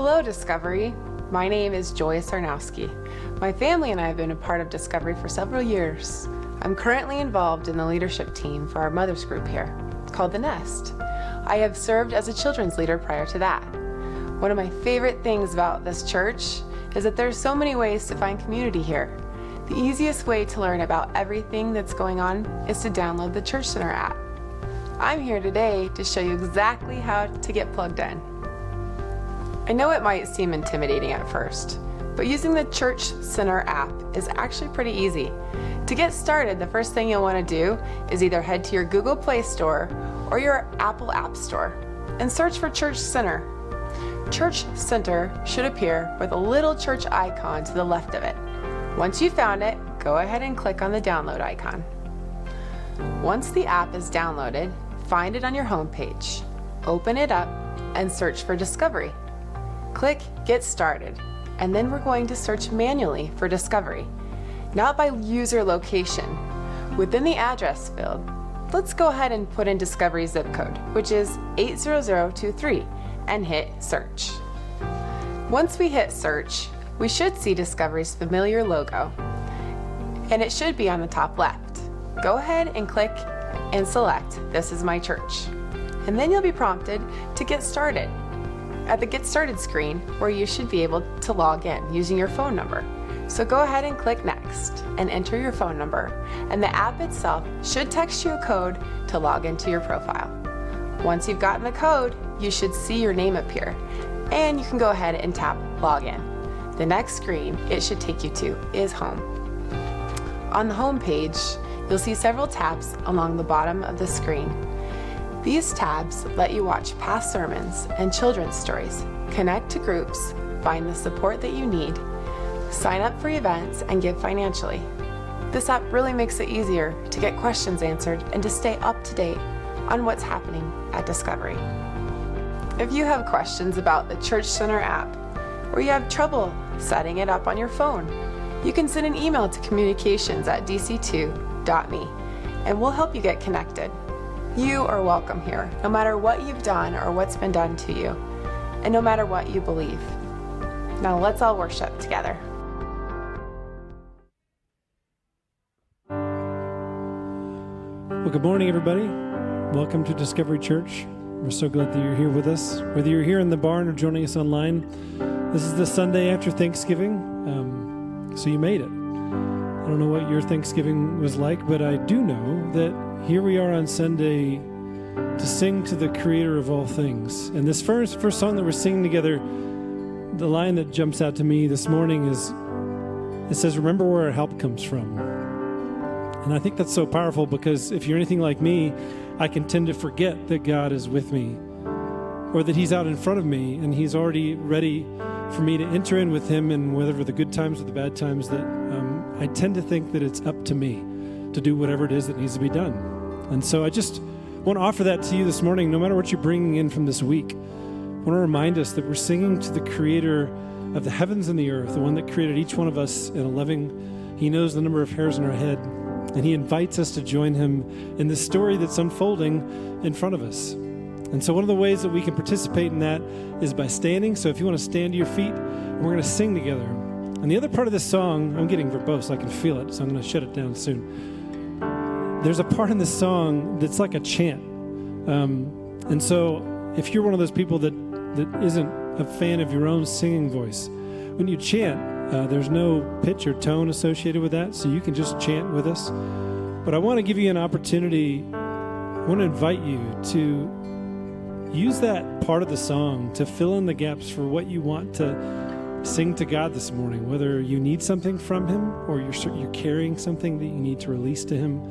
Hello, Discovery. My name is Joy Sarnowski. My family and I have been a part of Discovery for several years. I'm currently involved in the leadership team for our mother's group here, called The Nest. I have served as a children's leader prior to that. One of my favorite things about this church is that there's so many ways to find community here. The easiest way to learn about everything that's going on is to download the Church Center app. I'm here today to show you exactly how to get plugged in. I know it might seem intimidating at first, but using the Church Center app is actually pretty easy. To get started, the first thing you'll want to do is either head to your Google Play Store or your Apple App Store and search for Church Center. Church Center should appear with a little church icon to the left of it. Once you've found it, go ahead and click on the download icon. Once the app is downloaded, find it on your home page, open it up, and search for Discovery. Click Get Started, and then we're going to search manually for Discovery, not by user location. Within the address field, let's go ahead and put in Discovery zip code, which is 80023, and hit Search. Once we hit Search, we should see Discovery's familiar logo, and it should be on the top left. Go ahead and click and select This is my church, and then you'll be prompted to get started. At the Get Started screen, where you should be able to log in using your phone number. So go ahead and click Next and enter your phone number, and the app itself should text you a code to log into your profile. Once you've gotten the code, you should see your name appear, and you can go ahead and tap Login. The next screen it should take you to is Home. On the home page, you'll see several tabs along the bottom of the screen. These tabs let you watch past sermons and children's stories, connect to groups, find the support that you need, sign up for events, and give financially. This app really makes it easier to get questions answered and to stay up to date on what's happening at Discovery. If you have questions about the Church Center app, or you have trouble setting it up on your phone, you can send an email to communications@dc2.me, and we'll help you get connected. You are welcome here, no matter what you've done or what's been done to you, and no matter what you believe. Now let's all worship together. Well, good morning, everybody. Welcome to Discovery Church. We're so glad that you're here with us. Whether you're here in the barn or joining us online, this is the Sunday after Thanksgiving, so you made it. I don't know what your Thanksgiving was like, but I do know that here we are on Sunday to sing to the Creator of all things. And this first song that we're singing together, the line that jumps out to me this morning is, it says, "Remember where our help comes from." And I think that's so powerful because if you're anything like me, I can tend to forget that God is with me, or that He's out in front of me and He's already ready for me to enter in with Him, and whether the good times or the bad times, that I tend to think that it's up to me to do whatever it is that needs to be done. And so I just want to offer that to you this morning, no matter what you're bringing in from this week. I want to remind us that we're singing to the Creator of the heavens and the earth, the one that created each one of us in a loving. He knows the number of hairs on our head, and He invites us to join Him in the story that's unfolding in front of us. And so one of the ways that we can participate in that is by standing. So if you want to stand to your feet, we're going to sing together. And the other part of this song, I'm getting verbose, I can feel it, so I'm going to shut it down soon. There's a part in this song that's like a chant. And so if you're one of those people that isn't a fan of your own singing voice, when you chant, there's no pitch or tone associated with that, so you can just chant with us. But I want to give you an opportunity, I want to invite you to use that part of the song to fill in the gaps for what you want to sing to God this morning, whether you need something from Him or you're carrying something that you need to release to Him.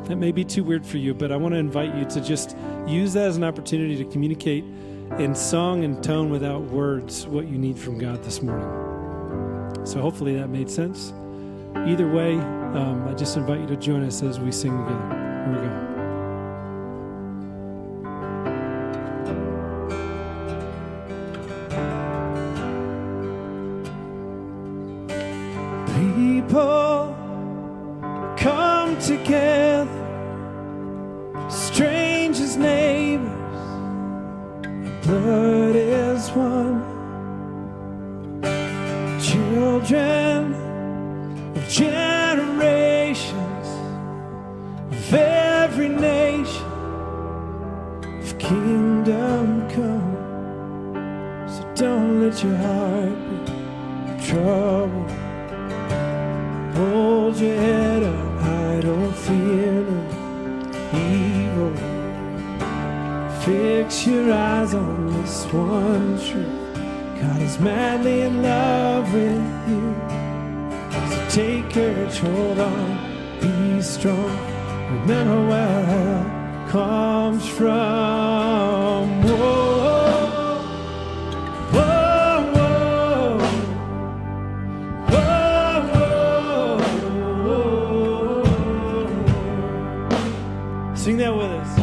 That may be too weird for you, but I want to invite you to just use that as an opportunity to communicate in song and tone without words what you need from God this morning. So hopefully that made sense. Either way, I just invite you to join us as we sing together. Here we go. People come together, strangers, neighbors, blood is this one. Children of generations of every nation, of kingdom come. So don't let your heart be troubled. Hold your head up high, don't fear no evil. Fix your eyes on this one truth. God is madly in love with you. So take courage, hold on, be strong. Remember where help comes from. Whoa, whoa, whoa, whoa, whoa. Sing that with us.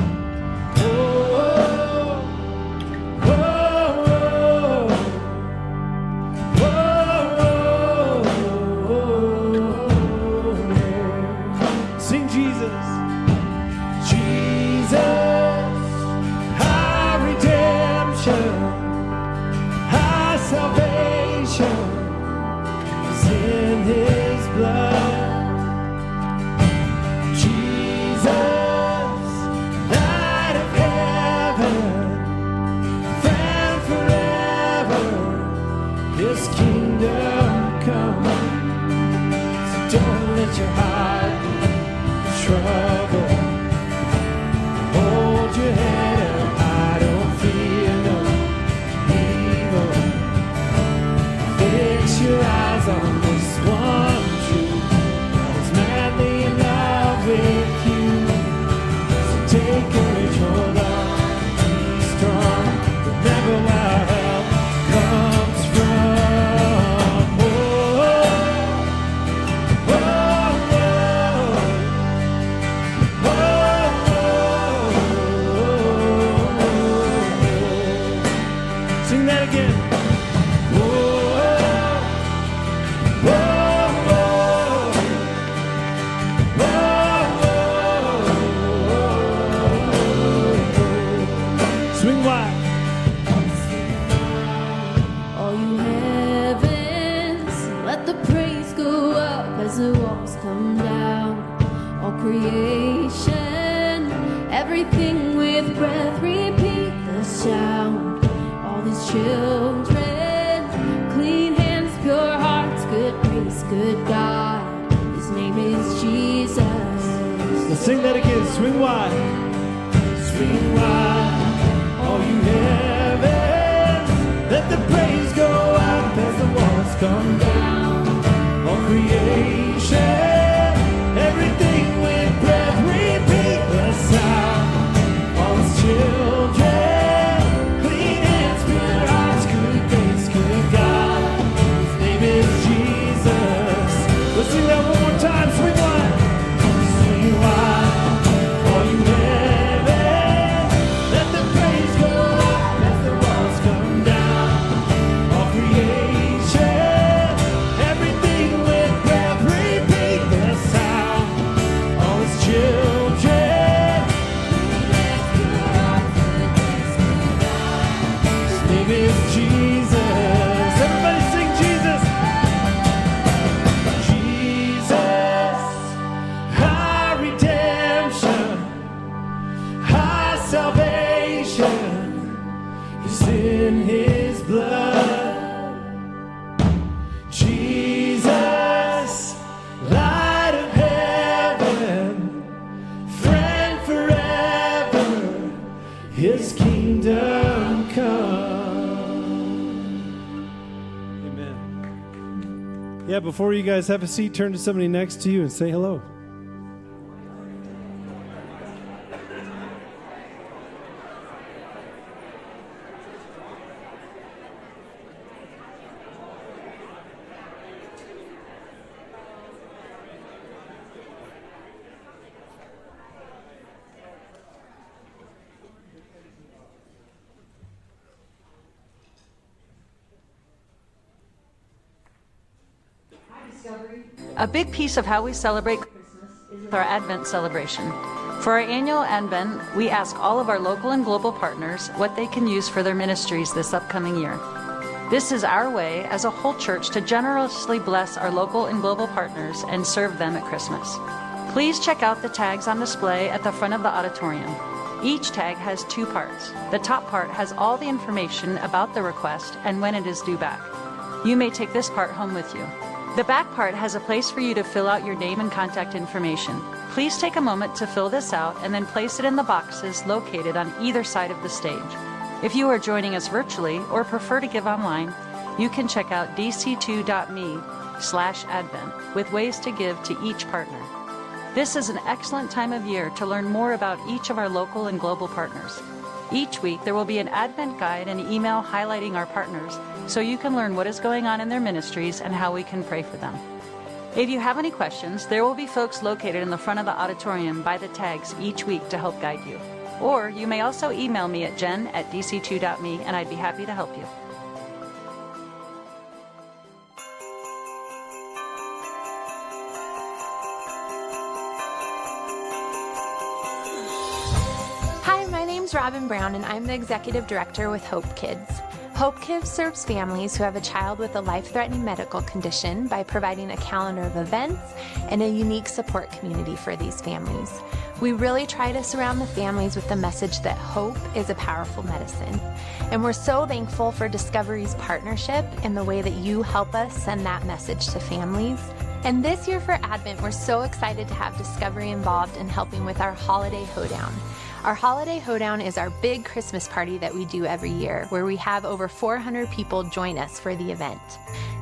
Sing that again, swing wide. Swing wide, all you heavens. Let the praise go up as the walls come down. All creation, everything with breath, repeat the sound. All his children, clean hands, pure hearts, good grace, good God. His name is Jesus. Let's sing that one more time, swing wide. Swing wide. Yeah, before you guys have a seat, turn to somebody next to you and say hello. A big piece of how we celebrate Christmas is our Advent celebration. For our annual Advent, we ask all of our local and global partners what they can use for their ministries this upcoming year. This is our way as a whole church to generously bless our local and global partners and serve them at Christmas. Please check out the tags on display at the front of the auditorium. Each tag has 2 parts. The top part has all the information about the request and when it is due back. You may take this part home with you. The back part has a place for you to fill out your name and contact information. Please take a moment to fill this out and then place it in the boxes located on either side of the stage. If you are joining us virtually or prefer to give online, you can check out dc2.me/advent with ways to give to each partner. This is an excellent time of year to learn more about each of our local and global partners. Each week there will be an Advent guide and email highlighting our partners so you can learn what is going on in their ministries and how we can pray for them. If you have any questions, there will be folks located in the front of the auditorium by the tags each week to help guide you. Or you may also email me at jen@dc2.me and I'd be happy to help you. Robin Brown, and I'm the Executive Director with Hope Kids. Hope Kids serves families who have a child with a life-threatening medical condition by providing a calendar of events and a unique support community for these families. We really try to surround the families with the message that hope is a powerful medicine. And we're so thankful for Discovery's partnership and the way that you help us send that message to families. And this year for Advent, we're so excited to have Discovery involved in helping with our Holiday Hoedown. Our Holiday Hoedown is our big Christmas party that we do every year, where we have over 400 people join us for the event.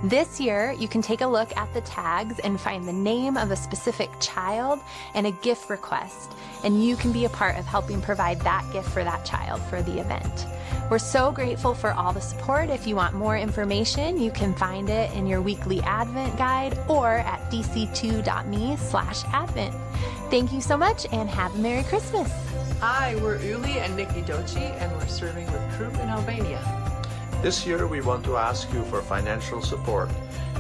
This year, you can take a look at the tags and find the name of a specific child and a gift request, and you can be a part of helping provide that gift for that child for the event. We're so grateful for all the support. If you want more information, you can find it in your weekly Advent guide or at dc2.me/advent. Thank you so much and have a Merry Christmas. Hi, we're Uli and Nikki Doci, and we're serving with Troop in Albania. This year we want to ask you for financial support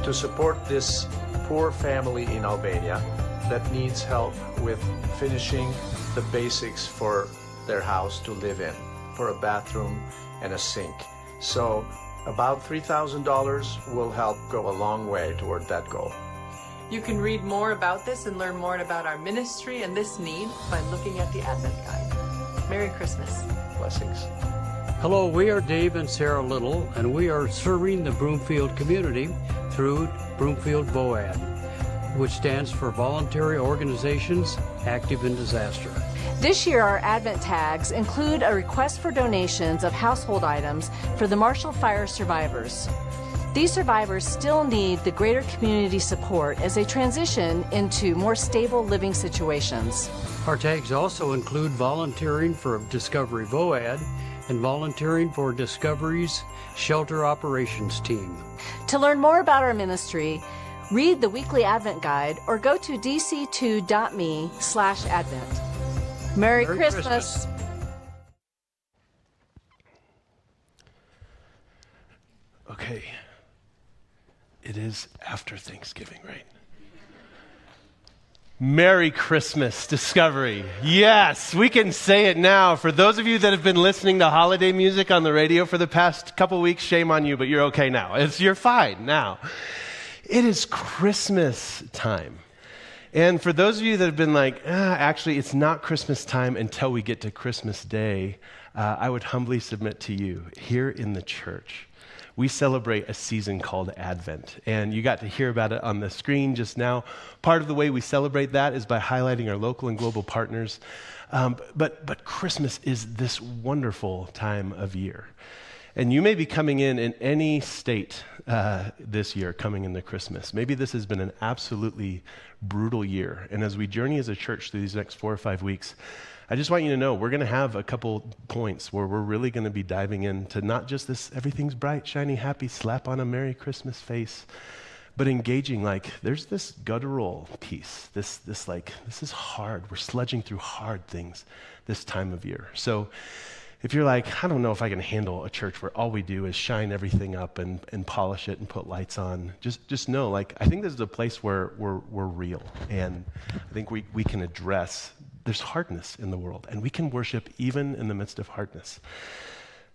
to support this poor family in Albania that needs help with finishing the basics for their house to live in, for a bathroom and a sink. So about $3,000 will help go a long way toward that goal. You can read more about this and learn more about our ministry and this need by looking at the Advent Guide. Merry Christmas. Blessings. Hello, we are Dave and Sarah Little, and we are serving the Broomfield community through Broomfield VOAD, which stands for Voluntary Organizations Active in Disaster. This year, our Advent tags include a request for donations of household items for the Marshall Fire survivors. These survivors still need the greater community support as they transition into more stable living situations. Our tags also include volunteering for Discovery VOAD and volunteering for Discovery's Shelter Operations Team. To learn more about our ministry, read the weekly Advent guide or go to dc2.me/advent. Merry Christmas. Okay. It is after Thanksgiving, right? Merry Christmas, Discovery. Yes, we can say it now. For those of you that have been listening to holiday music on the radio for the past couple weeks, shame on you, but you're okay now. You're fine now. It is Christmas time. And for those of you that have been like, actually, it's not Christmas time until we get to Christmas Day, I would humbly submit to you, here in the church, we celebrate a season called Advent, and you got to hear about it on the screen just now. Part of the way we celebrate that is by highlighting our local and global partners, but Christmas is this wonderful time of year. And you may be coming in any state this year, coming into Christmas. Maybe this has been an absolutely brutal year, and as we journey as a church through these next 4 or 5 weeks, I just want you to know we're going to have a couple points where we're really going to be diving into not just this everything's bright, shiny, happy, slap on a Merry Christmas face, but engaging like there's this guttural piece, this is hard. We're sledging through hard things this time of year. So if you're like, I don't know if I can handle a church where all we do is shine everything up and polish it and put lights on, just know, like, I think this is a place where we're real, and I think we can address there's hardness in the world, and we can worship even in the midst of hardness.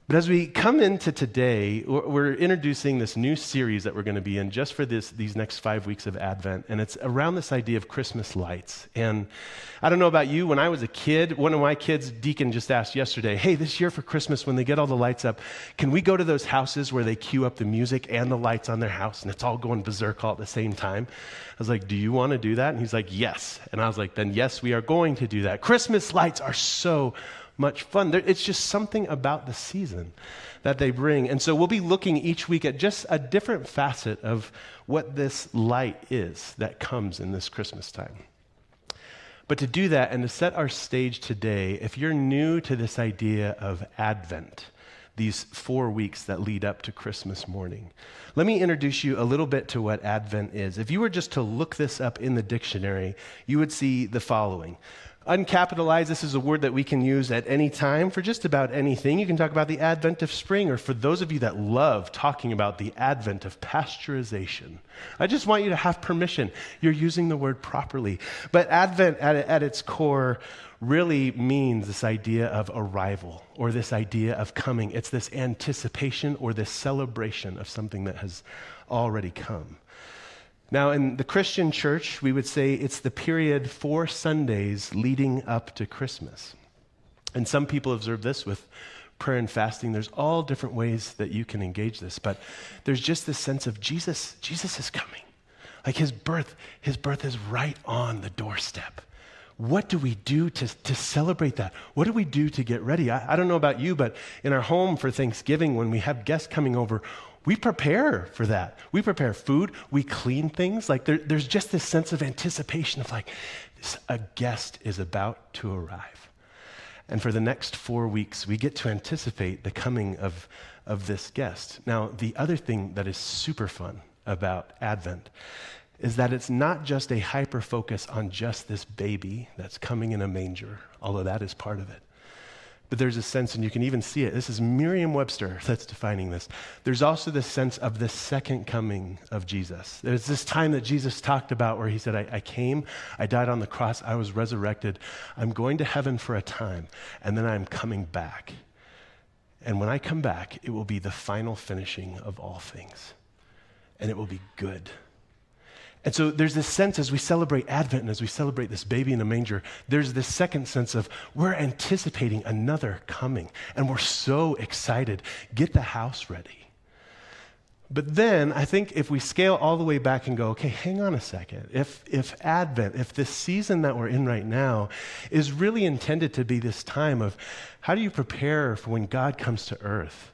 But as we come into today, we're introducing this new series that we're going to be in just for these next 5 weeks of Advent, and it's around this idea of Christmas lights. And I don't know about you, when I was a kid, one of my kids, Deacon, just asked yesterday, hey, this year for Christmas, when they get all the lights up, can we go to those houses where they cue up the music and the lights on their house, and it's all going berserk all at the same time? I was like, do you want to do that? And he's like, yes. And I was like, then yes, we are going to do that. Christmas lights are so much fun. It's just something about the season that they bring. And so we'll be looking each week at just a different facet of what this light is that comes in this Christmas time. But to do that and to set our stage today, if you're new to this idea of Advent, these 4 weeks that lead up to Christmas morning, let me introduce you a little bit to what Advent is. If you were just to look this up in the dictionary, you would see the following. Uncapitalized, this is a word that we can use at any time for just about anything. You can talk about the advent of spring, or for those of you that love talking about the advent of pasteurization, I just want you to have permission. You're using the word properly. But Advent at its core really means this idea of arrival or this idea of coming. It's this anticipation or this celebration of something that has already come. Now, in the Christian church, we would say it's the period 4 Sundays leading up to Christmas. And some people observe this with prayer and fasting. There's all different ways that you can engage this, but there's just this sense of Jesus is coming. Like his birth is right on the doorstep. What do we do to celebrate that? What do we do to get ready? I don't know about you, but in our home for Thanksgiving, when we have guests coming over, we prepare for that. We prepare food. We clean things. Like there's just this sense of anticipation of like, a guest is about to arrive. And for the next 4 weeks, we get to anticipate the coming of this guest. Now, the other thing that is super fun about Advent is that it's not just a hyper focus on just this baby that's coming in a manger, although that is part of it. But there's a sense, and you can even see it. This is Merriam-Webster that's defining this. There's also this sense of the second coming of Jesus. There's this time that Jesus talked about where he said, I came, I died on the cross, I was resurrected. I'm going to heaven for a time, and then I'm coming back. And when I come back, it will be the final finishing of all things. And it will be good. And so there's this sense as we celebrate Advent and as we celebrate this baby in a manger, there's this second sense of we're anticipating another coming and we're so excited. Get the house ready. But then I think if we scale all the way back and go, okay, hang on a second. If Advent, if this season that we're in right now is really intended to be this time of how do you prepare for when God comes to earth?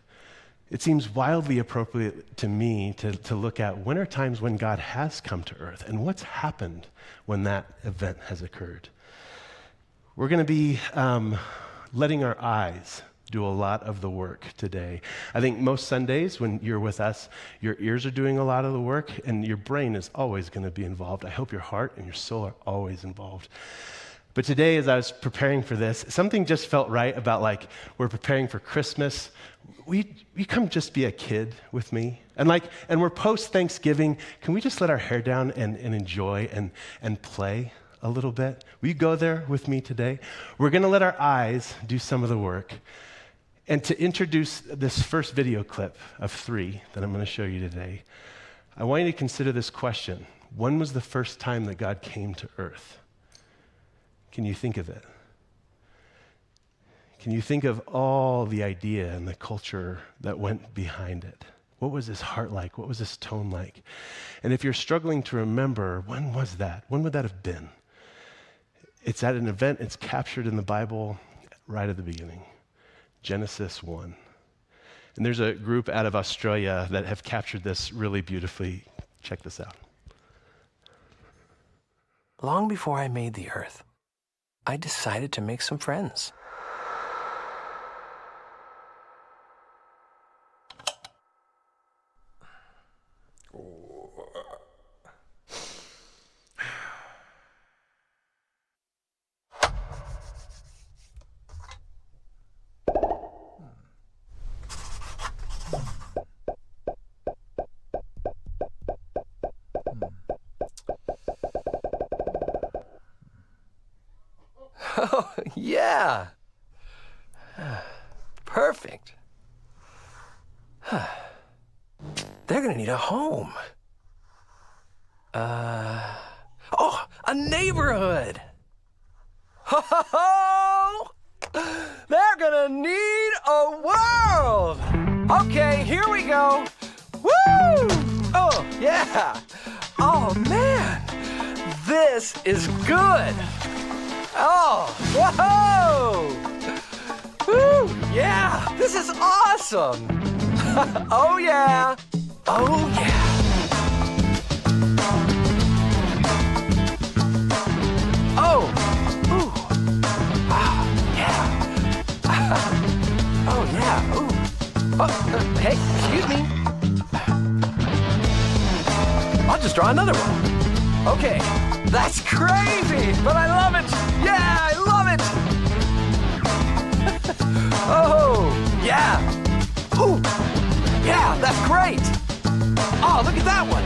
It seems wildly appropriate to me to look at when are times when God has come to earth and what's happened when that event has occurred. We're going to be letting our eyes do a lot of the work today. I think most Sundays when you're with us, your ears are doing a lot of the work and your brain is always going to be involved. I hope your heart and your soul are always involved. But today, as I was preparing for this, something just felt right about like we're preparing for Christmas. You come just be a kid with me. And we're post-Thanksgiving. Can we just let our hair down and enjoy and play a little bit? Will you go there with me today? We're going to let our eyes do some of the work. And to introduce this first video clip of 3 that I'm going to show you today, I want you to consider this question. When was the first time that God came to earth? Can you think of it? Can you think of all the idea and the culture that went behind it? What was his heart like? What was his tone like? And if you're struggling to remember, when was that? When would that have been? It's at an event, it's captured in the Bible right at the beginning, Genesis 1. And there's a group out of Australia that have captured this really beautifully. Check this out. Long before I made the earth, I decided to make some friends. Oh, yeah. Perfect. They're gonna need a home. Oh, a neighborhood. Ho, ho, ho! They're gonna need a world. Okay, here we go. Woo! Oh, yeah. Oh, man. This is good. Oh, whoa! Woo! Yeah, this is awesome. Oh, yeah. Oh, yeah. Oh, ooh. Ah, yeah. Oh, yeah. Ooh. Oh, hey, excuse me. I'll just draw another one. Okay, that's crazy, but I love it. Yeah, I love it. Oh, yeah. Ooh, yeah, that's great. Oh, look at that one.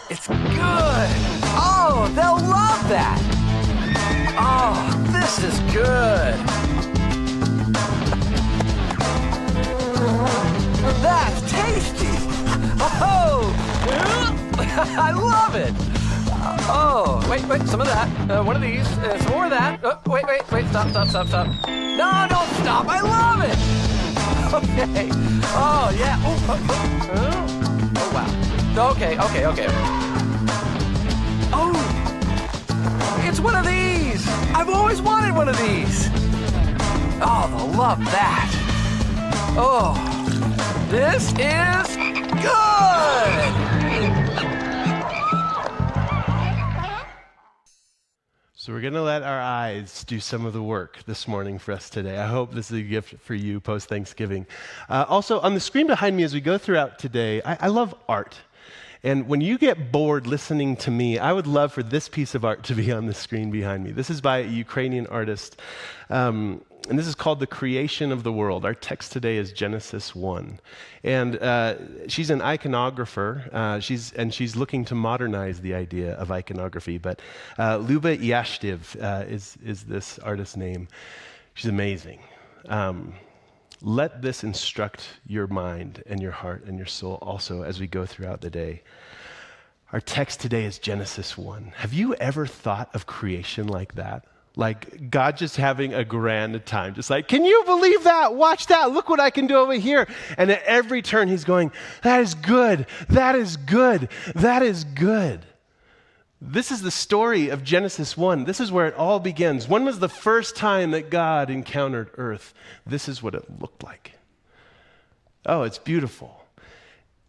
It's good. Oh, they'll love that. Oh, this is good. That's tasty. Oh, I love it. Oh, wait, some of that. One of these. Some more of that. Wait, stop. No, don't stop. I love it. Okay. Oh, yeah. Oh, wow. Okay. Oh, it's one of these. I've always wanted one of these. Oh, they'll love that. Oh, this is good. So we're going to let our eyes do some of the work this morning for us today. I hope this is a gift for you post-Thanksgiving. Also, on the screen behind me as we go throughout today, I love art. And when you get bored listening to me, I would love for this piece of art to be on the screen behind me. This is by a Ukrainian artist, and this is called The Creation of the World. Our text today is Genesis 1. And she's an iconographer, she's looking to modernize the idea of iconography. But Luba Yashtiv is this artist's name. She's amazing. Let this instruct your mind and your heart and your soul also as we go throughout the day. Our text today is Genesis 1. Have you ever thought of creation like that? Like God just having a grand time, just like, can you believe that? Watch that. Look what I can do over here. And at every turn, he's going, that is good. That is good. That is good. This is the story of Genesis 1. This is where it all begins. When was the first time that God encountered earth? This is what it looked like. Oh, it's beautiful.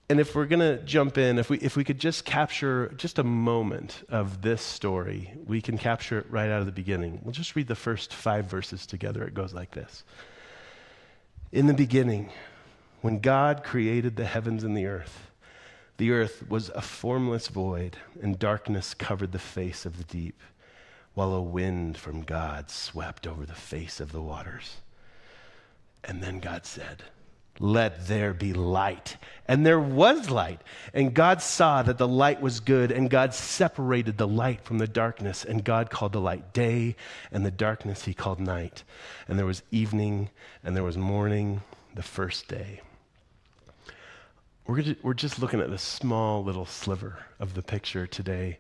And if we're going to jump in, if we could just capture just a moment of this story, we can capture it right out of the beginning. We'll just read the first 5 verses together. It goes like this. In the beginning, when God created the heavens and the earth was a formless void, and darkness covered the face of the deep, while a wind from God swept over the face of the waters. And then God said, let there be light. And there was light. And God saw that the light was good, and God separated the light from the darkness, and God called the light day, and the darkness he called night. And there was evening, and there was morning, the first day. We're just looking at this small little sliver of the picture today.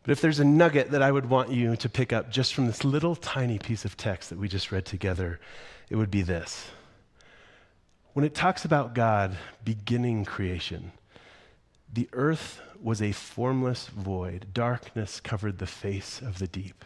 But if there's a nugget that I would want you to pick up just from this little tiny piece of text that we just read together, it would be this. When it talks about God beginning creation, the earth was a formless void. Darkness covered the face of the deep.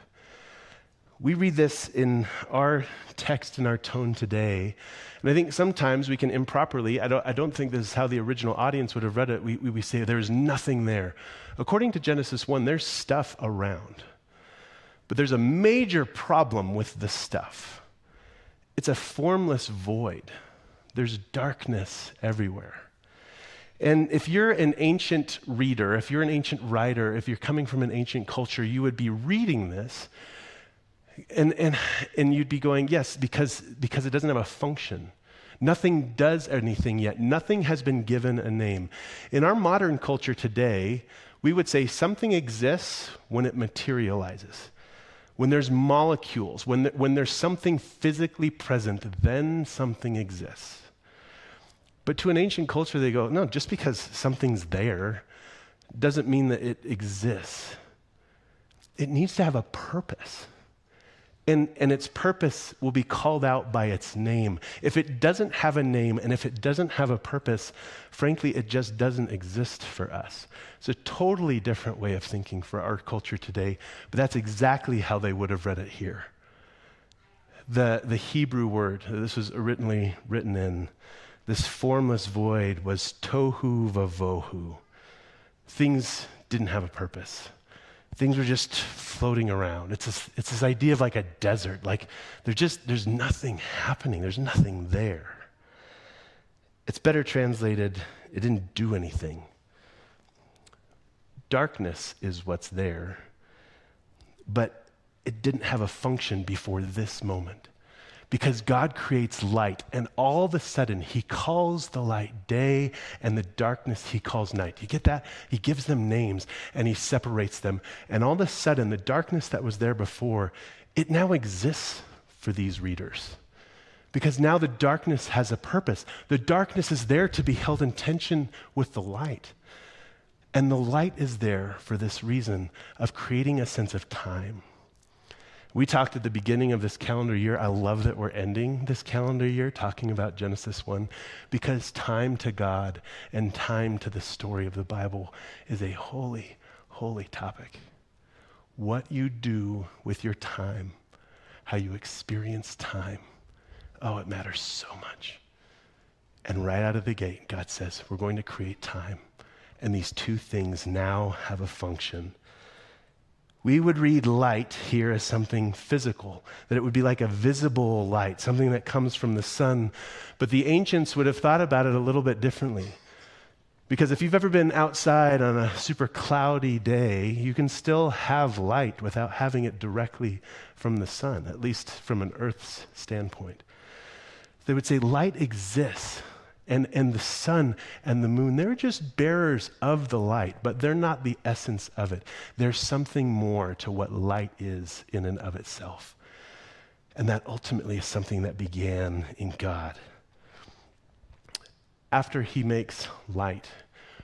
We read this in our text and our tone today, and I think sometimes we can improperly, I don't think this is how the original audience would have read it, we say there's nothing there. According to Genesis 1, there's stuff around, but there's a major problem with the stuff. It's a formless void. There's darkness everywhere. And if you're an ancient reader, if you're an ancient writer, if you're coming from an ancient culture, you would be reading this and you'd be going, yes, because it doesn't have a function. Nothing does anything yet. Nothing has been given a name. In our modern culture today, we would say something exists when it materializes. When there's molecules, when there's something physically present, then something exists. But to an ancient culture, they go, no, just because something's there doesn't mean that it exists. It needs to have a purpose. And its purpose will be called out by its name. If it doesn't have a name and if it doesn't have a purpose, frankly, it just doesn't exist for us. It's a totally different way of thinking for our culture today, but that's exactly how they would have read it here. The Hebrew word, this was originally written in, this formless void was tohu vavohu. Things didn't have a purpose. Things were just floating around. It's this idea of like a desert, like there's nothing happening, there's nothing there. It's better translated, it didn't do anything. Darkness is what's there, but it didn't have a function before this moment. Because God creates light, and all of a sudden, he calls the light day, and the darkness he calls night. You get that? He gives them names, and he separates them. And all of a sudden, the darkness that was there before, it now exists for these readers. Because now the darkness has a purpose. The darkness is there to be held in tension with the light. And the light is there for this reason of creating a sense of time. We talked at the beginning of this calendar year. I love that we're ending this calendar year talking about Genesis 1 because time to God and time to the story of the Bible is a holy, holy topic. What you do with your time, how you experience time, oh, it matters so much. And right out of the gate, God says, we're going to create time. And these two things now have a function. We would read light here as something physical, that it would be like a visible light, something that comes from the sun. But the ancients would have thought about it a little bit differently. Because if you've ever been outside on a super cloudy day, you can still have light without having it directly from the sun, at least from an Earth's standpoint. They would say light exists. And the sun and the moon, they're just bearers of the light, but they're not the essence of it. There's something more to what light is in and of itself. And that ultimately is something that began in God. After he makes light,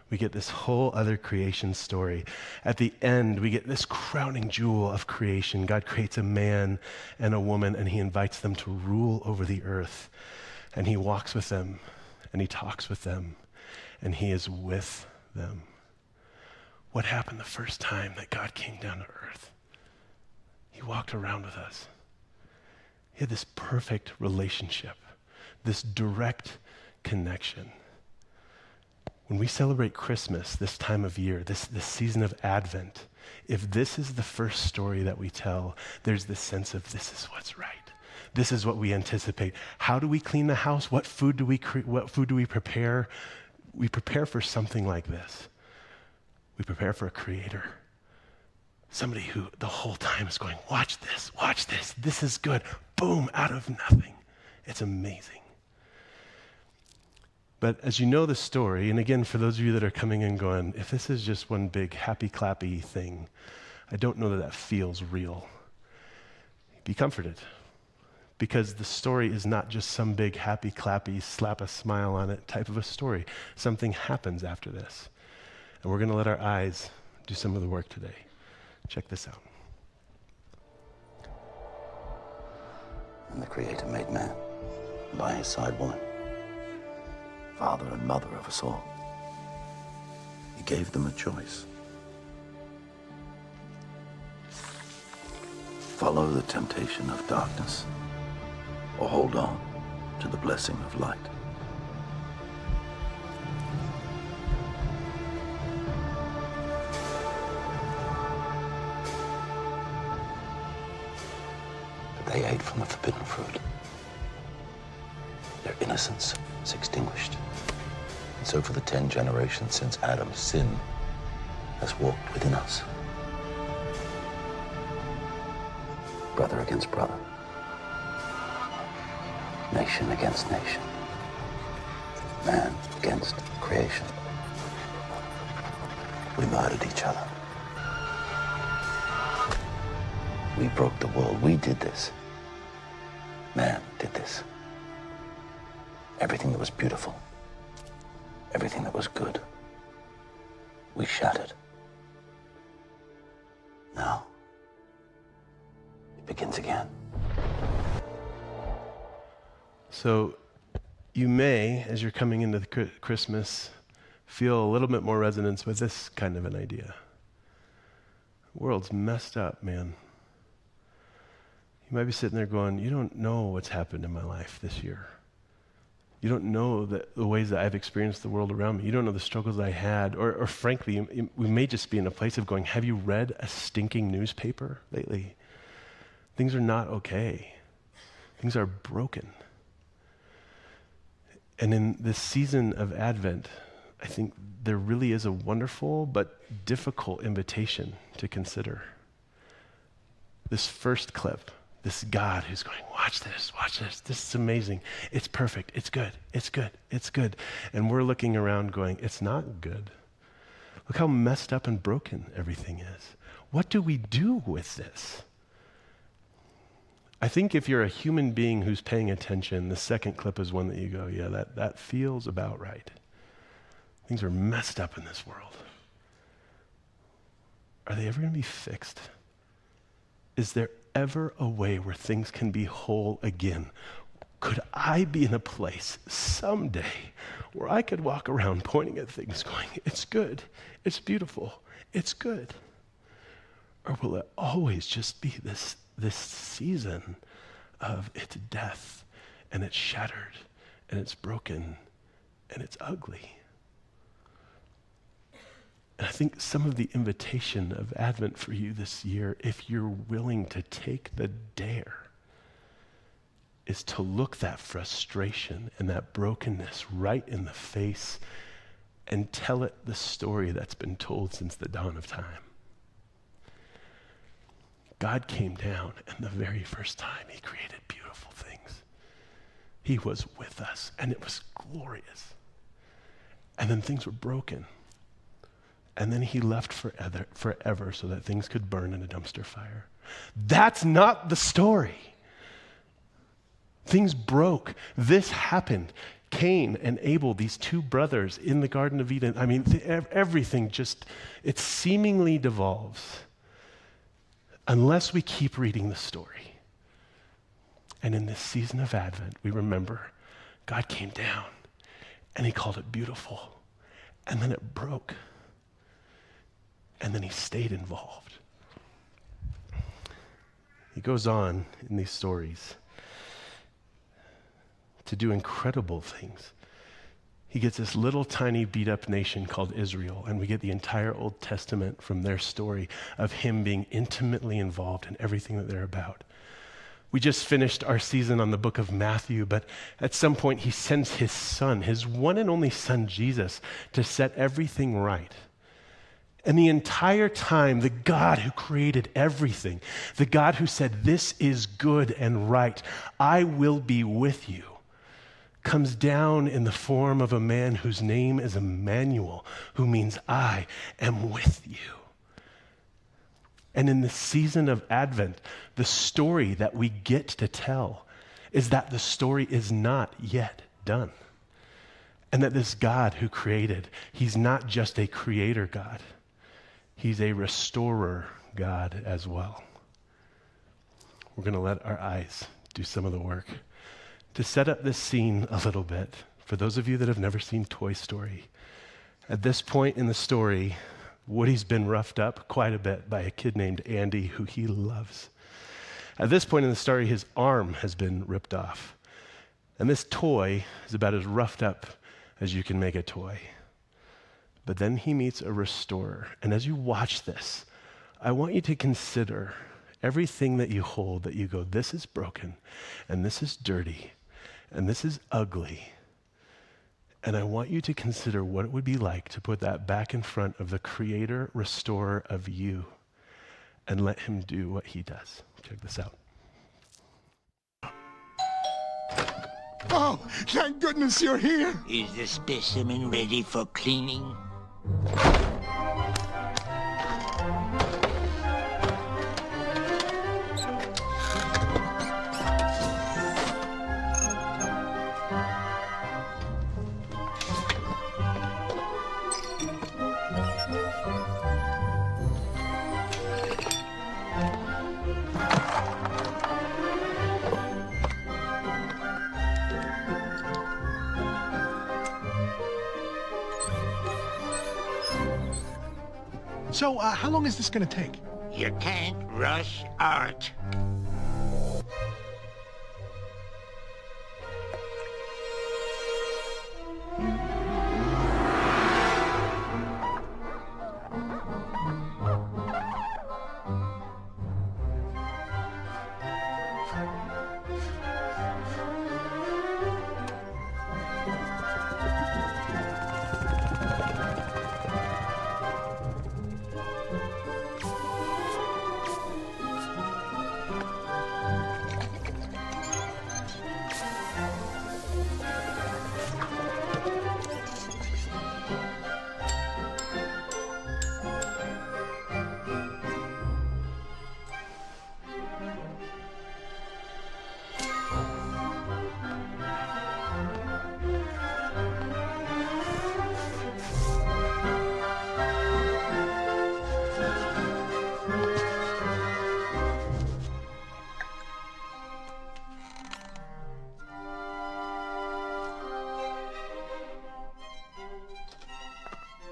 we get this whole other creation story. At the end, we get this crowning jewel of creation. God creates a man and a woman, and he invites them to rule over the earth. And he walks with them. And he talks with them, and he is with them. What happened the first time that God came down to earth? He walked around with us. He had this perfect relationship, this direct connection. When we celebrate Christmas, this time of year, this season of Advent, if this is the first story that we tell, there's this sense of this is what's right. This is what we anticipate. How do we clean the house? What food do we prepare? We prepare for something like this. We prepare for a creator. Somebody who the whole time is going, watch this, this is good. Boom, out of nothing. It's amazing. But as you know the story, and again, for those of you that are coming and going, if this is just one big happy clappy thing, I don't know that feels real. Be comforted. Because the story is not just some big happy clappy, slap a smile on it type of a story. Something happens after this. And we're going to let our eyes do some of the work today. Check this out. And the Creator made man, and by his side woman, father and mother of us all. He gave them a choice. Follow the temptation of darkness, or hold on to the blessing of light. But they ate from the forbidden fruit. Their innocence was extinguished. And so for the 10 generations since Adam, sin has walked within us. Brother against brother. Nation against nation. Man against creation. We murdered each other. We broke the world. We did this. Man did this. Everything that was beautiful, everything that was good, we shattered. Now, it begins again. So you may, as you're coming into the Christmas, feel a little bit more resonance with this kind of an idea. The world's messed up, man. You might be sitting there going, you don't know what's happened in my life this year. You don't know the ways that I've experienced the world around me. You don't know the struggles I had. Or frankly, we may just be in a place of going, have you read a stinking newspaper lately? Things are not okay. Things are broken. And in this season of Advent, I think there really is a wonderful but difficult invitation to consider. This first clip, this God who's going, watch this, this is amazing, it's perfect, it's good, it's good, it's good. And we're looking around going, it's not good. Look how messed up and broken everything is. What do we do with this? I think if you're a human being who's paying attention, the second clip is one that you go, yeah, that feels about right. Things are messed up in this world. Are they ever going to be fixed? Is there ever a way where things can be whole again? Could I be in a place someday where I could walk around pointing at things going, it's good, it's beautiful, it's good? Or will it always just be this season of it's death, and it's shattered, and it's broken, and it's ugly? And I think some of the invitation of Advent for you this year, if you're willing to take the dare, is to look that frustration and that brokenness right in the face and tell it the story that's been told since the dawn of time. God came down, and the very first time he created beautiful things. He was with us, and it was glorious. And then things were broken. And then he left forever so that things could burn in a dumpster fire. That's not the story. Things broke. This happened. Cain and Abel, these two brothers in the Garden of Eden. I mean, everything just, it seemingly devolves unless we keep reading the story. And in this season of Advent, we remember God came down and he called it beautiful. And then it broke. And then he stayed involved. He goes on in these stories to do incredible things. He gets this little tiny beat up nation called Israel, and we get the entire Old Testament from their story of him being intimately involved in everything that they're about. We just finished our season on the book of Matthew, but at some point he sends his son, his one and only son, Jesus, to set everything right. And the entire time, the God who created everything, the God who said, this is good and right, I will be with you, comes down in the form of a man whose name is Emmanuel, who means I am with you. And in the season of Advent, the story that we get to tell is that the story is not yet done. And that this God who created, he's not just a creator God. He's a restorer God as well. We're going to let our eyes do some of the work. To set up this scene a little bit, for those of you that have never seen Toy Story, at this point in the story, Woody's been roughed up quite a bit by a kid named Andy who he loves. At this point in the story, his arm has been ripped off. And this toy is about as roughed up as you can make a toy. But then he meets a restorer. And as you watch this, I want you to consider everything that you hold, that you go, this is broken, and this is dirty, and this is ugly. And I want you to consider what it would be like to put that back in front of the creator, restorer of you, and let him do what he does. Check this out. Oh, thank goodness you're here. Is the specimen ready for cleaning? So, how long is this gonna take? You can't rush art.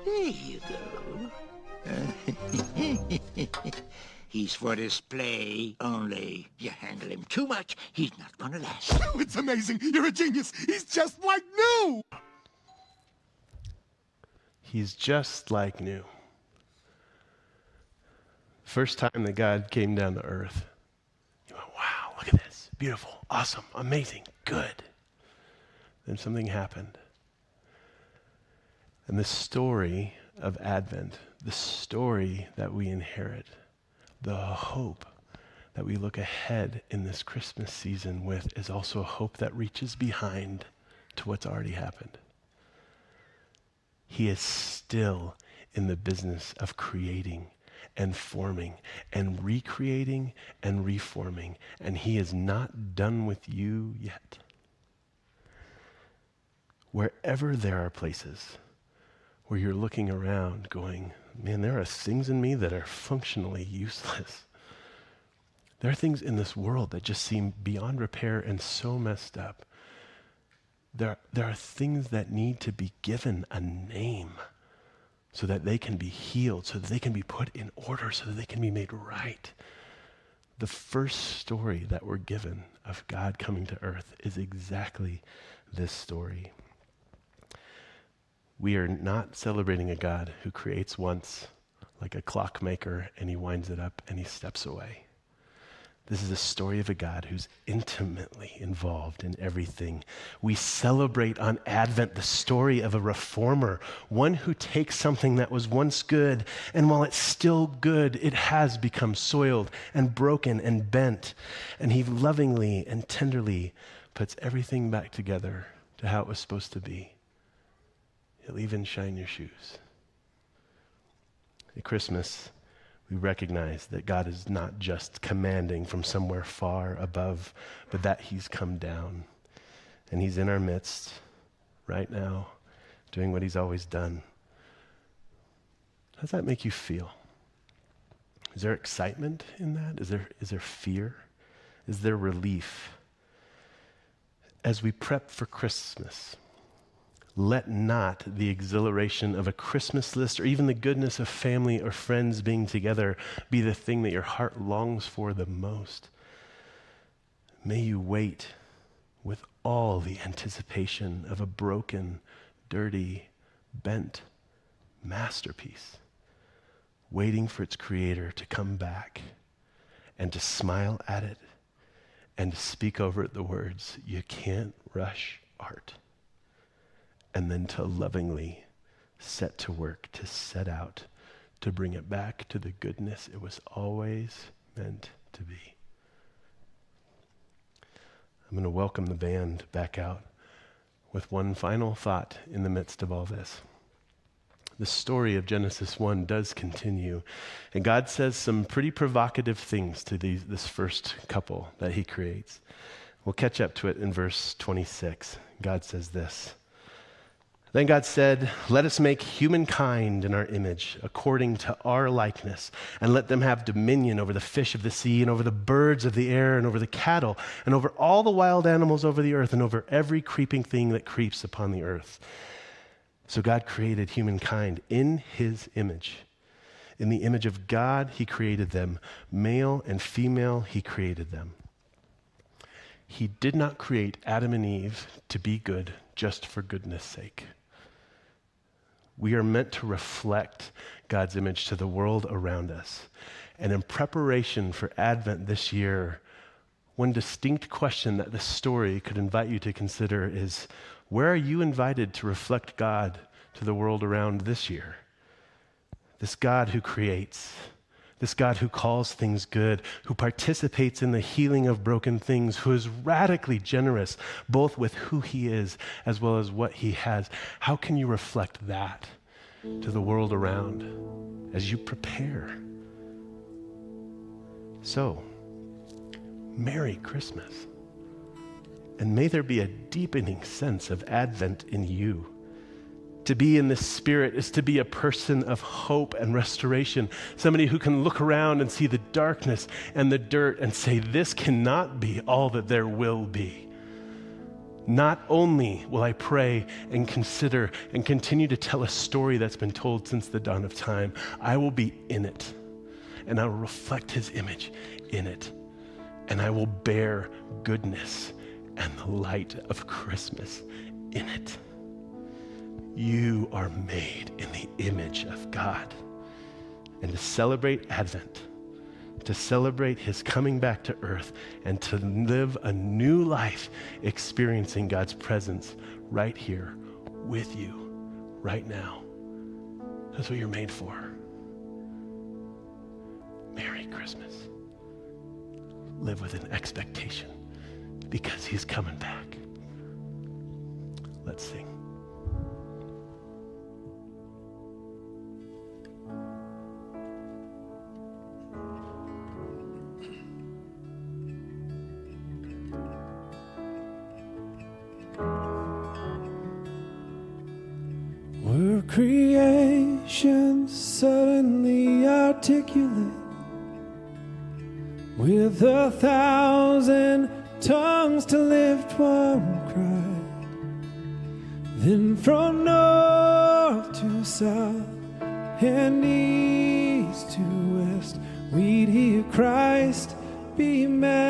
There you go. He's for display only. You handle him too much, he's not gonna last. Oh, it's amazing. You're a genius. He's just like new. He's just like new. First time that God came down to earth, you went, wow, look at this. Beautiful, awesome, amazing, good. Then something happened. And the story of Advent, the story that we inherit, the hope that we look ahead in this Christmas season with is also a hope that reaches behind to what's already happened. He is still in the business of creating and forming and recreating and reforming, and he is not done with you yet. Wherever there are places where you're looking around going, man, there are things in me that are functionally useless. There are things in this world that just seem beyond repair and so messed up. There are things that need to be given a name so that they can be healed, so that they can be put in order, so that they can be made right. The first story that we're given of God coming to earth is exactly this story. We are not celebrating a God who creates once like a clockmaker and he winds it up and he steps away. This is a story of a God who's intimately involved in everything. We celebrate on Advent the story of a reformer, one who takes something that was once good, and while it's still good, it has become soiled and broken and bent. And he lovingly and tenderly puts everything back together to how it was supposed to be. He'll even shine your shoes. At Christmas, we recognize that God is not just commanding from somewhere far above, but that he's come down. And he's in our midst right now, doing what he's always done. How does that make you feel? Is there excitement in that? Is there fear? Is there relief? As we prep for Christmas, let not the exhilaration of a Christmas list or even the goodness of family or friends being together be the thing that your heart longs for the most. May you wait with all the anticipation of a broken, dirty, bent masterpiece, waiting for its creator to come back and to smile at it and to speak over it the words, "You can't rush art." And then to lovingly set to work, to set out, to bring it back to the goodness it was always meant to be. I'm going to welcome the band back out with one final thought in the midst of all this. The story of Genesis 1 does continue, and God says some pretty provocative things to this first couple that he creates. We'll catch up to it in verse 26. God says this. Then God said, "Let us make humankind in our image, according to our likeness, and let them have dominion over the fish of the sea, and over the birds of the air, and over the cattle, and over all the wild animals over the earth, and over every creeping thing that creeps upon the earth." So God created humankind in his image. In the image of God, he created them. Male and female, he created them. He did not create Adam and Eve to be good just for goodness sake. We are meant to reflect God's image to the world around us. And in preparation for Advent this year, one distinct question that this story could invite you to consider is, where are you invited to reflect God to the world around this year? This God who creates, this God who calls things good, who participates in the healing of broken things, who is radically generous, both with who he is as well as what he has. How can you reflect that to the world around as you prepare? So, Merry Christmas. And may there be a deepening sense of Advent in you. To be in the Spirit is to be a person of hope and restoration, somebody who can look around and see the darkness and the dirt and say, this cannot be all that there will be. Not only will I pray and consider and continue to tell a story that's been told since the dawn of time, I will be in it, and I will reflect his image in it, and I will bear goodness and the light of Christmas in it. You are made in the image of God. And to celebrate Advent, to celebrate his coming back to earth, and to live a new life experiencing God's presence right here with you, right now. That's what you're made for. Merry Christmas. Live with an expectation because he's coming back. Let's sing. Were creation suddenly articulate with 1,000 tongues to lift one cry? Then from north to south and east to west, we'd hear Christ be magnified.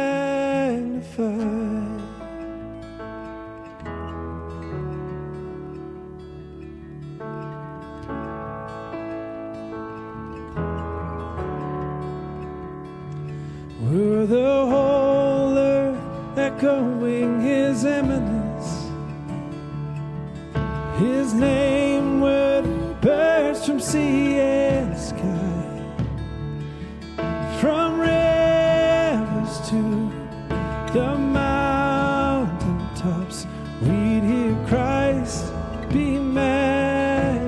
Were the whole earth echoing his eminence, his name would burst from sea and sky, from rivers to the mountain tops, we'd hear Christ be magnified.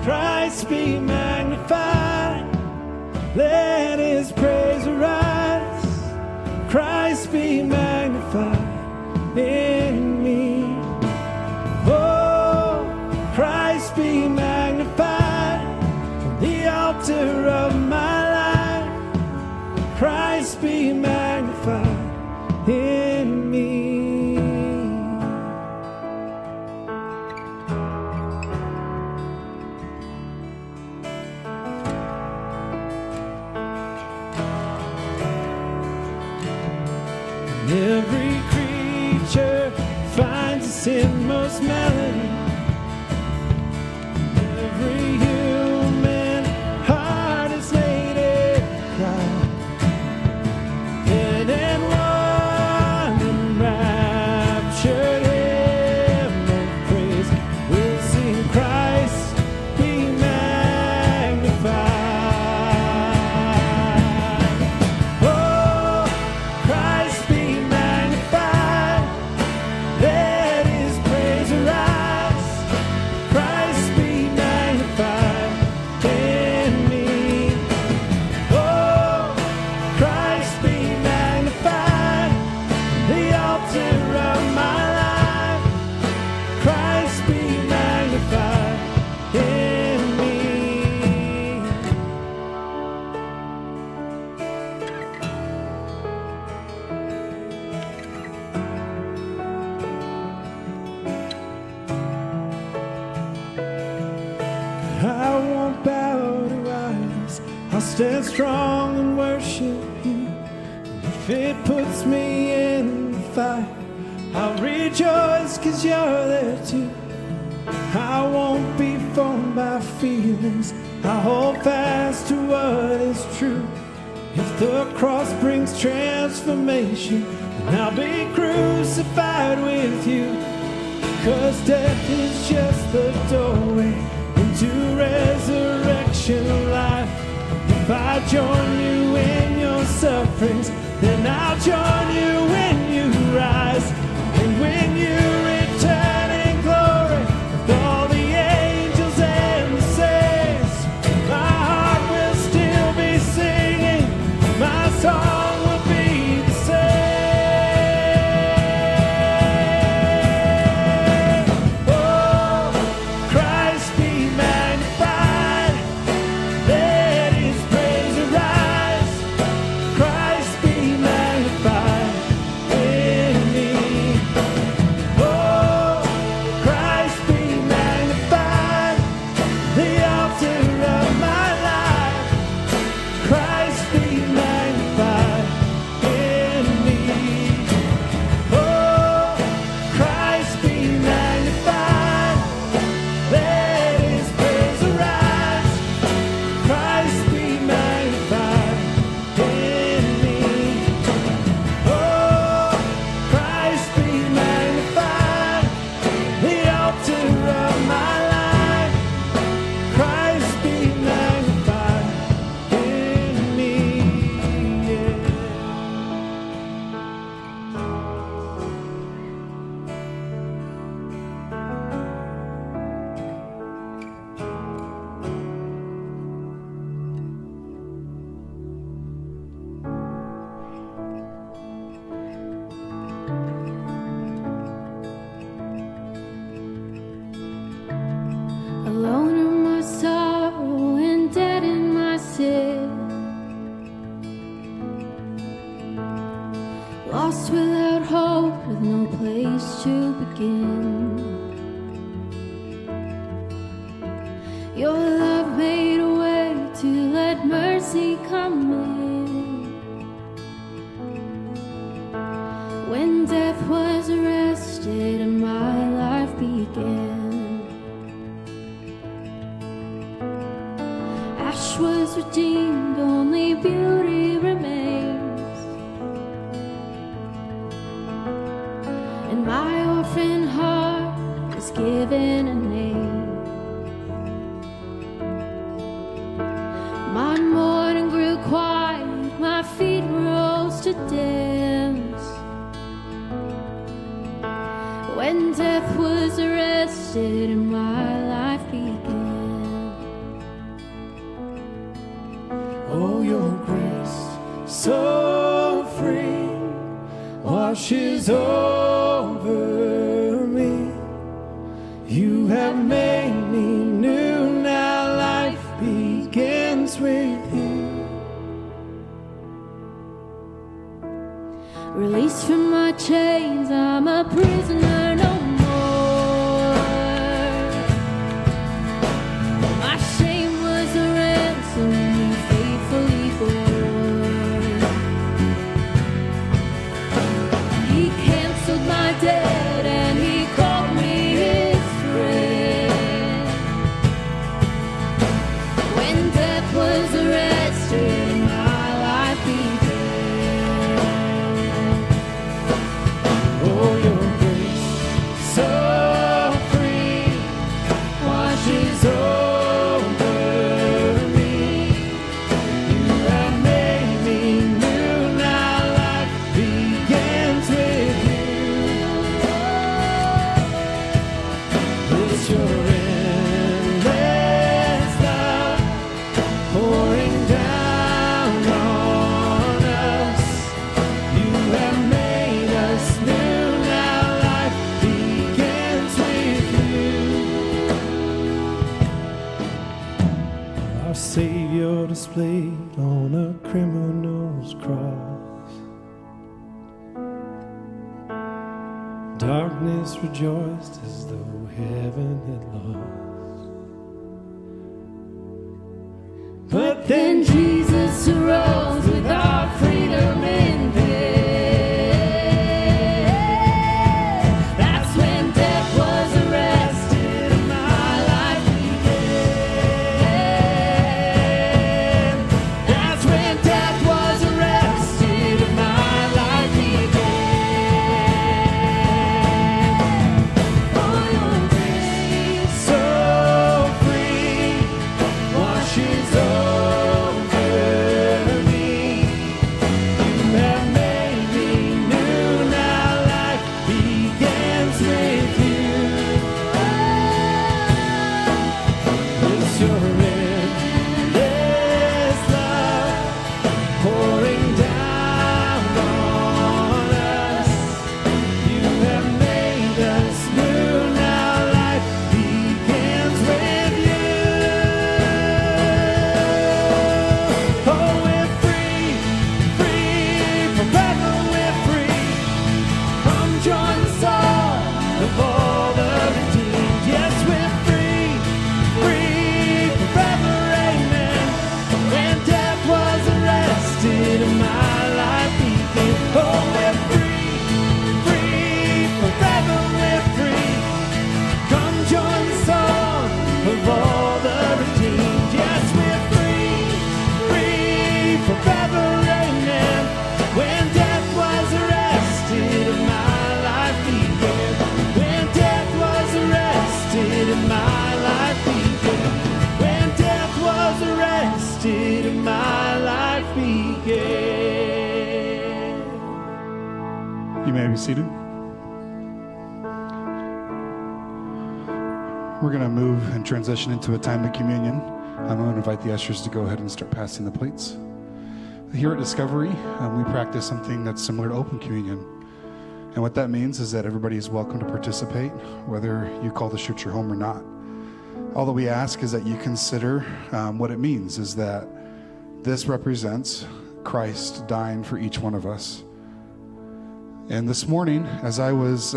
Christ be magnified, let his praise arise. Christ be magnified in me. Oh, Christ be magnified from the altar of my life. Christ be magnified in me. Every creature finds its inmost melody. Every human heart is laid in cry. Then and one enraptured hymn of praise will sing Christ be magnified. Oh, Christ be magnified. Let his praise stand strong and worship you. If it puts me in the fight, I'll rejoice 'cause you're there too. I won't be formed by feelings. I'll hold fast to what is true. If the cross brings transformation, then I'll be crucified with you. 'Cause death is just the doorway into resurrection life. If I join you in your sufferings, then I'll join you when you rise. And when you return in glory with all the angels and the saints, my heart will still be singing, my song will be the same. Oh, Christ be magnified, let his praise arise. Christ be magnified in me. Oh, Christ be magnified, the altar of my life. Christ be magnified in me. Oh, Christ be magnified, let his praise arise. Christ be magnified in me. Oh, Christ be magnified, the altar of my life. Christ be magnified in me. Yeah. Alone in my sorrow and dead in my sin, lost without hope with no place to begin. Your love made a way to let mercy come in. When death was arrested and my life began, ash was redeemed, only beauty remains. And my orphan heart was given a name. My mourning grew quiet, my feet rose to dance. When death was arrested and my life began. Oh, your grace, so free, washes over me. You have made me new, now life begins with you. Released from my chains, I'm a prisoner no more. My shame was a ransom you faithfully bore. He canceled my debt and he called me his friend. When death was arrested, my life began. Oh, your grace, so free, washes over me. You have made me new, now life begins with you. It's your endless love pouring down on us. You have made us new, now life begins with you. Our Savior displayed on a criminal's cross. Darkness rejoiced as though heaven had lost. But then Jesus arrested and my life began. Oh, we're free, free, forever we're free. Come join the song of all the redeemed. Yes, we're free, free, forever, amen. When death was arrested and my life began. When death was arrested and my life began. When death was arrested and my life began. You may be seated. We're going to move and transition into a time of communion. I'm going to invite the ushers to go ahead and start passing the plates. Here at Discovery, we practice something that's similar to open communion. And what that means is that everybody is welcome to participate, whether you call the church your home or not. All that we ask is that you consider what it means is that this represents Christ dying for each one of us. And this morning, as I was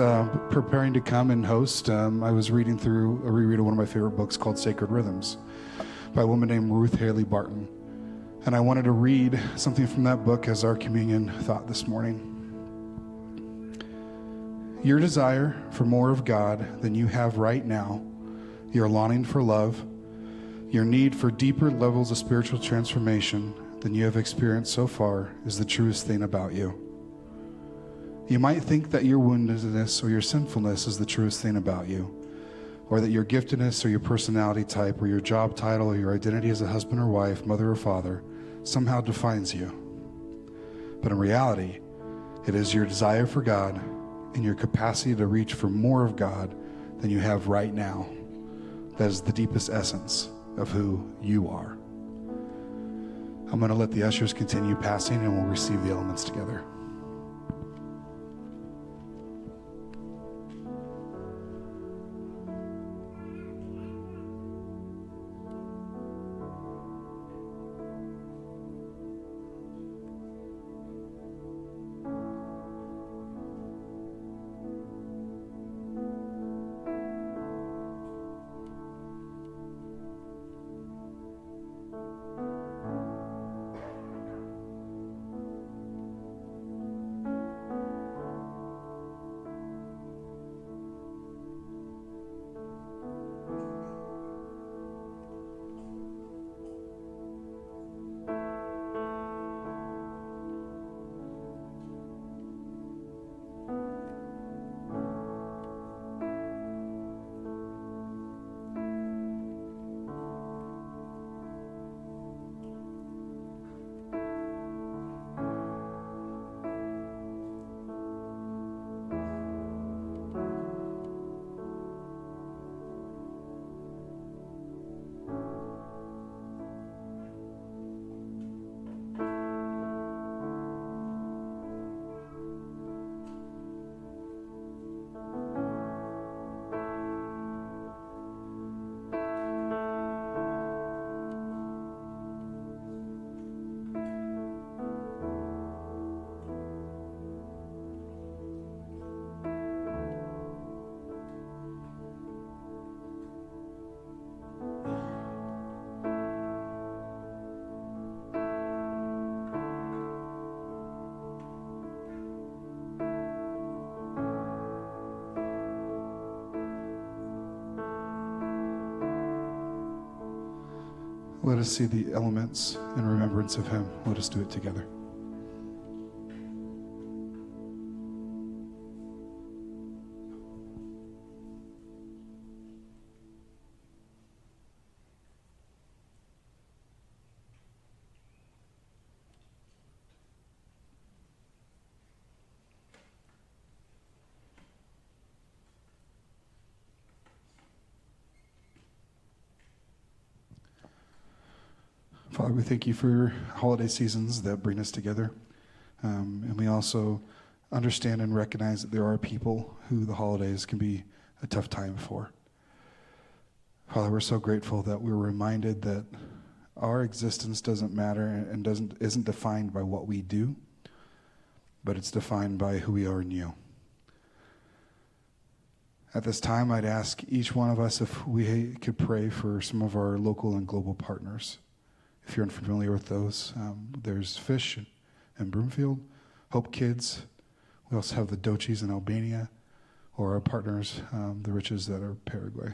preparing to come and host, I was reading through a reread of one of my favorite books called Sacred Rhythms by a woman named Ruth Haley Barton. And I wanted to read something from that book as our communion thought this morning. Your desire for more of God than you have right now, your longing for love, your need for deeper levels of spiritual transformation than you have experienced so far is the truest thing about you. You might think that your woundedness or your sinfulness is the truest thing about you, or that your giftedness or your personality type or your job title or your identity as a husband or wife, mother or father somehow defines you. But in reality, it is your desire for God and your capacity to reach for more of God than you have right now that is the deepest essence of who you are. I'm going to let the ushers continue passing and we'll receive the elements together. Let us see the elements in remembrance of him. Let us do it together. Father, we thank you for holiday seasons that bring us together. And we also understand and recognize that there are people who the holidays can be a tough time for. Father, we're so grateful that we're reminded that our existence doesn't matter and isn't defined by what we do, but it's defined by who we are in you. At this time, I'd ask each one of us if we could pray for some of our local and global partners if you're unfamiliar with those. There's Fish in Broomfield, Hope Kids. We also have the Dochis in Albania, or our partners, the Riches that are Paraguay.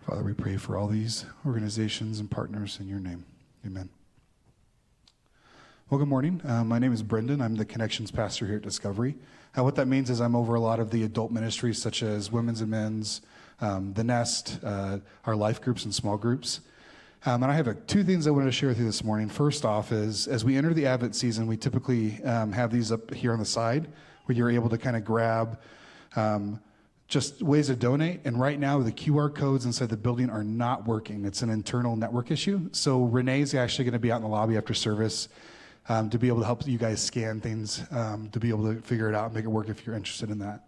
Father, we pray for all these organizations and partners in your name. Amen. Well, good morning. My name is Brendan. I'm the Connections Pastor here at Discovery. What that means is I'm over a lot of the adult ministries such as Women's and Men's, The Nest, our life groups and small groups. And I have two things I wanted to share with you this morning. First off is, as we enter the Advent season, we typically have these up here on the side where you're able to kind of grab just ways to donate. And right now, the QR codes inside the building are not working. It's an internal network issue. So Renee's actually going to be out in the lobby after service to be able to help you guys scan things, to be able to figure it out and make it work if you're interested in that.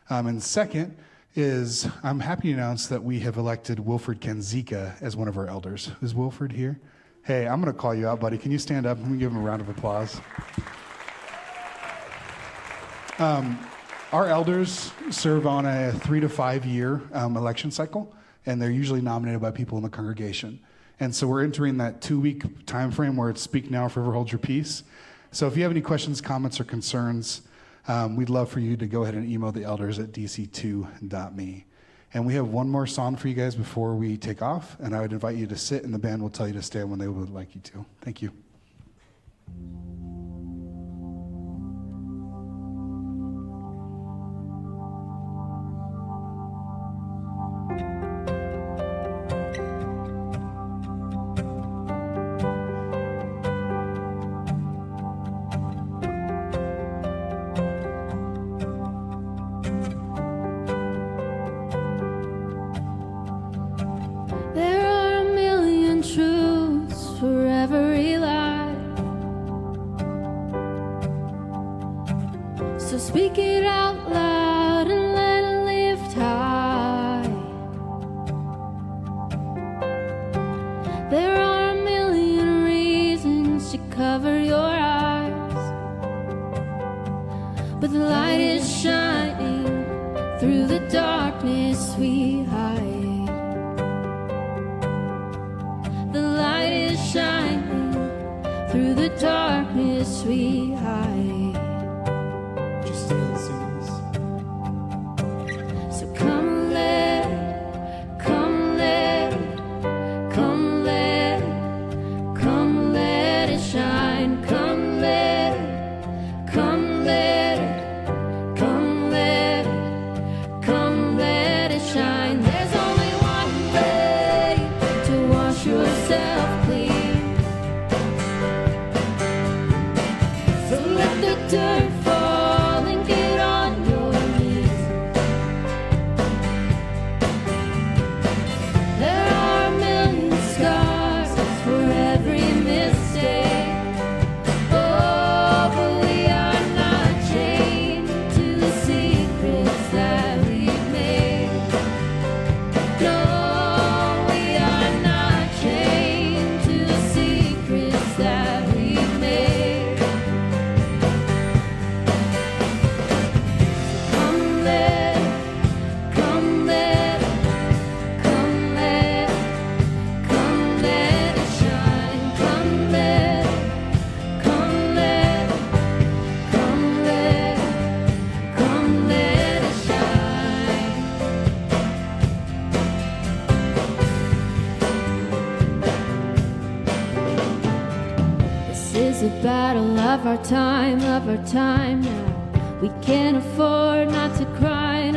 And second is I'm happy to announce that we have elected Wilfred Kenzika as one of our elders. Is Wilfred here? Hey, I'm going to call you out, buddy. Can you stand up? Let me give him a round of applause. Our elders serve on a 3 to 5 year election cycle, and they're usually nominated by people in the congregation. And so we're entering that 2-week time frame where it's speak now, forever hold your peace. So if you have any questions, comments, or concerns, we'd love for you to go ahead and email the elders at dc2.me. And we have one more song for you guys before we take off, and I would invite you to sit, and the band will tell you to stand when they would like you to. Thank you. Of our time now. We can't afford not to cry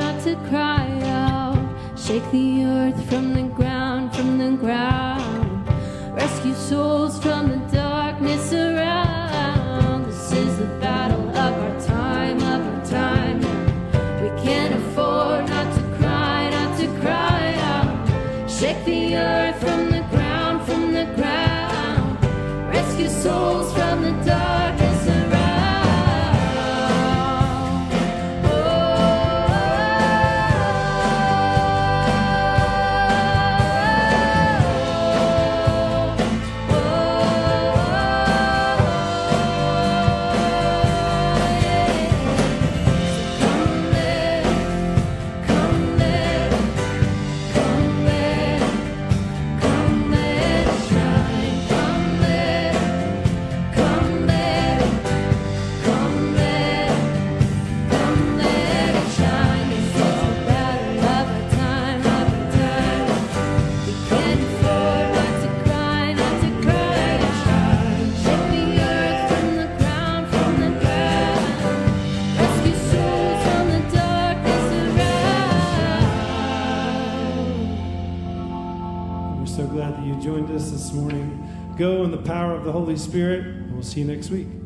out. Shake the earth from the ground, rescue souls from the darkness around. This is the battle of our time now. We can't afford not to cry out. Shake the earth from the ground, glad that you joined us this morning. Go in the power of the Holy Spirit. We'll see you next week.